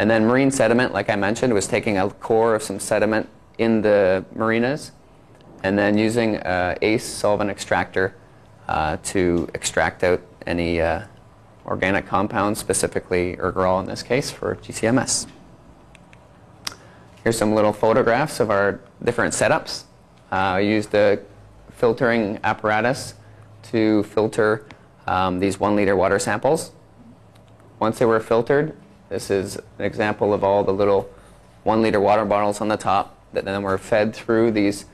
And then marine sediment, like I mentioned, was taking a core of some sediment in the marinas and then using ACE solvent extractor to extract out any organic compounds, specifically ergoral in this case for GCMS. Here's some little photographs of our different setups. I used a filtering apparatus to filter these 1 liter water samples. Once they were filtered, this is an example of all the little 1 liter water bottles on the top that then were fed through these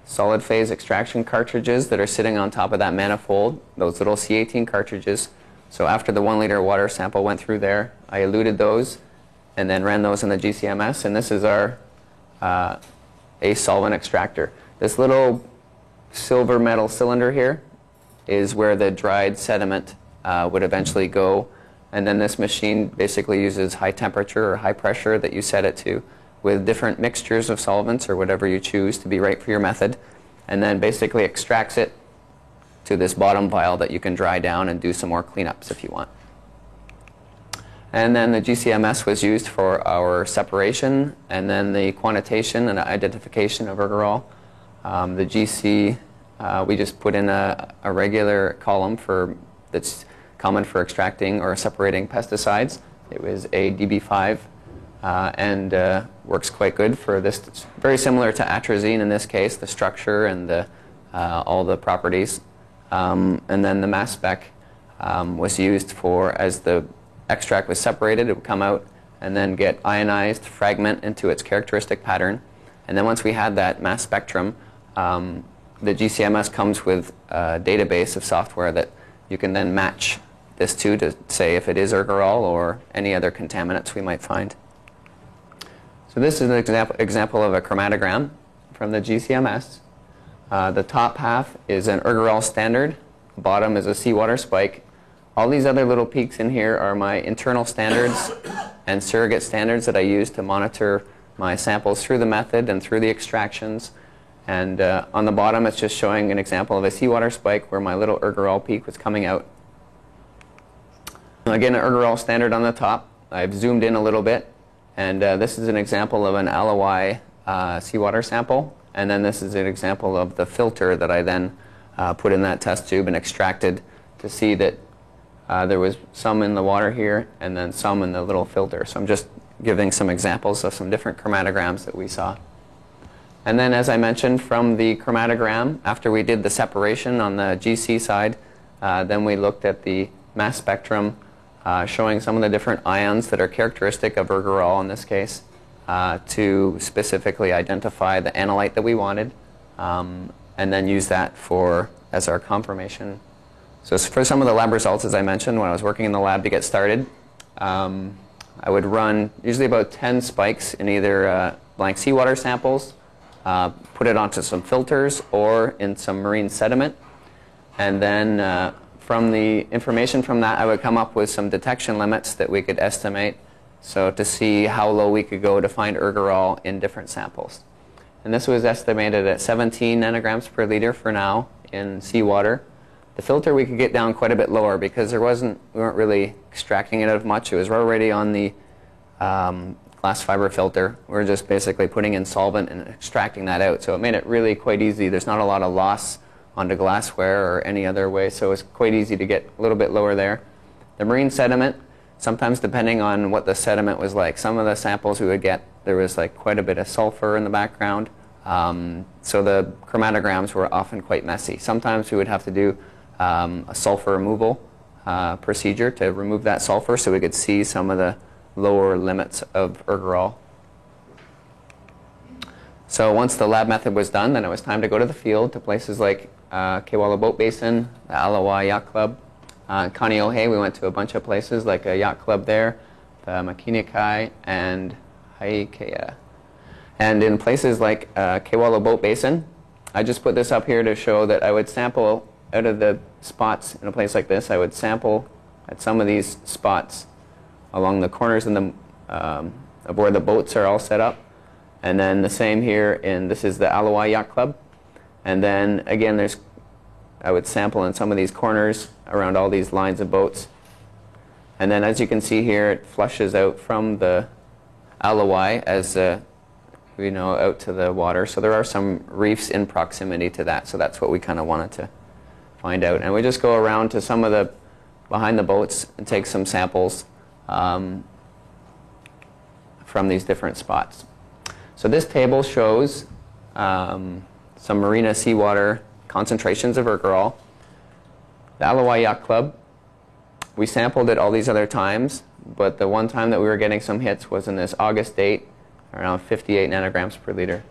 solid phase extraction cartridges that are sitting on top of that manifold, those little C18 cartridges. So after the 1 liter water sample went through there, I eluted those and then ran those in the GCMS, and this is our ACE solvent extractor. This little silver metal cylinder here is where the dried sediment would eventually go, and then this machine basically uses high temperature or high pressure that you set it to with different mixtures of solvents or whatever you choose to be right for your method, and then basically extracts it to this bottom vial that you can dry down and do some more cleanups if you want. And then the GCMS was used for our separation and then the quantitation and identification of ergorol. The GC, we just put in a regular column that's common for extracting or separating pesticides. It was a DB5 and works quite good for this. It's very similar to atrazine in this case, the structure and all the properties. And then the mass spec was used for, as the extract was separated, it would come out and then get ionized, fragment into its characteristic pattern. And then once we had that mass spectrum, the GCMS comes with a database of software that you can then match this to say if it is ergorol or any other contaminants we might find. So this is an example of a chromatogram from the GCMS. The top half is an ergorol standard, bottom is a seawater spike. All these other little peaks in here are my internal standards and surrogate standards that I use to monitor my samples through the method and through the extractions. And on the bottom it's just showing an example of a seawater spike where my little ergorol peak was coming out. Again, an ergorol standard on the top. I've zoomed in a little bit, and this is an example of an alloy seawater sample. And then this is an example of the filter that I then put in that test tube and extracted to see that there was some in the water here and then some in the little filter. So I'm just giving some examples of some different chromatograms that we saw. And then, as I mentioned, from the chromatogram, after we did the separation on the GC side, then we looked at the mass spectrum showing some of the different ions that are characteristic of ergorol in this case, to specifically identify the analyte that we wanted, and then use that as our confirmation. So for some of the lab results, as I mentioned, when I was working in the lab to get started, I would run usually about 10 spikes in either blank seawater samples, put it onto some filters or in some marine sediment, and then from the information from that I would come up with some detection limits that we could estimate, so to see how low we could go to find ergorol in different samples. And this was estimated at 17 nanograms per liter for now in seawater. The filter we could get down quite a bit lower because we weren't really extracting it out of much. It was already on the glass fiber filter. We were just basically putting in solvent and extracting that out. So it made it really quite easy. There's not a lot of loss onto glassware or any other way, so it's quite easy to get a little bit lower there. The marine sediment, sometimes depending on what the sediment was like. Some of the samples we would get, there was like quite a bit of sulfur in the background. So the chromatograms were often quite messy. Sometimes we would have to do a sulfur removal procedure to remove that sulfur so we could see some of the lower limits of ergorol. So once the lab method was done, then it was time to go to the field to places like Kewalo Boat Basin, the Ala Wai Yacht Club. Kaneohe, we went to a bunch of places like a yacht club there, the Makinikai, and Haikea. And in places like Kewalo Boat Basin, I just put this up here to show that I would sample out of the spots in a place like this. I would sample at some of these spots along the corners of where the boats are all set up. And then the same here this is the Ala Wai Yacht Club. And then again, I would sample in some of these corners around all these lines of boats. And then as you can see here, it flushes out from the Alawai as out to the water. So there are some reefs in proximity to that. So that's what we kind of wanted to find out. And we just go around to some of the behind the boats and take some samples from these different spots. So this table shows some marina seawater concentrations of Urgarol. The Alawai Yacht Club, we sampled it all these other times, but the one time that we were getting some hits was in this August date, around 58 nanograms per liter.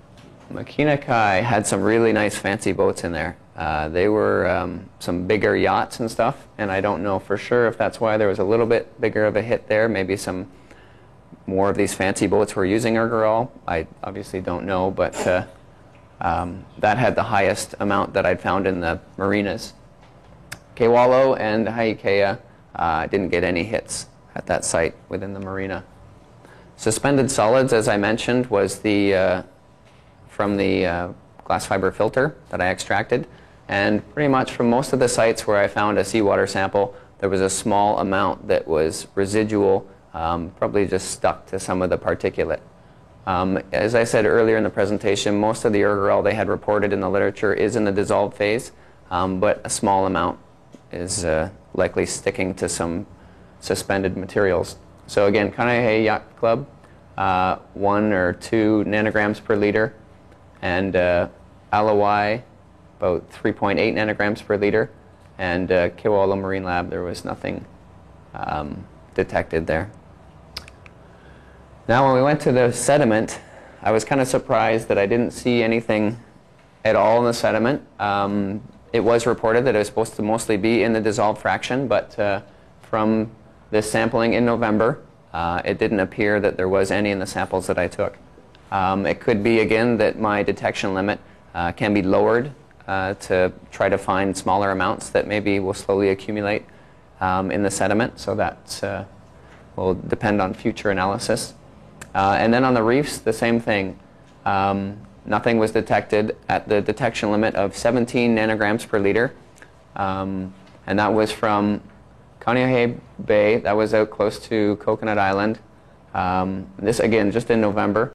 Makina Kai had some really nice fancy boats in there. They were some bigger yachts and stuff, and I don't know for sure if that's why there was a little bit bigger of a hit there. Maybe some more of these fancy boats were using Urgarol. I obviously don't know, but that had the highest amount that I'd found in the marinas. Kewalo and Haikea didn't get any hits at that site within the marina. Suspended solids, as I mentioned, was from the glass fiber filter that I extracted. And pretty much from most of the sites where I found a seawater sample, there was a small amount that was residual, probably just stuck to some of the particulate. As I said earlier in the presentation, most of the Urgarol they had reported in the literature is in the dissolved phase, but a small amount is likely sticking to some suspended materials. So again, Kaneohe Yacht Club, 1 or 2 nanograms per liter, and Alawai, about 3.8 nanograms per liter, and Kewalo Marine Lab, there was nothing detected there. Now when we went to the sediment, I was kind of surprised that I didn't see anything at all in the sediment. It was reported that it was supposed to mostly be in the dissolved fraction, but from this sampling in November, it didn't appear that there was any in the samples that I took. It could be, again, that my detection limit can be lowered to try to find smaller amounts that maybe will slowly accumulate in the sediment, so that will depend on future analysis. And then on the reefs, the same thing. Nothing was detected at the detection limit of 17 nanograms per liter, and that was from Kaneohe Bay. That was out close to Coconut Island. This, again, just in November.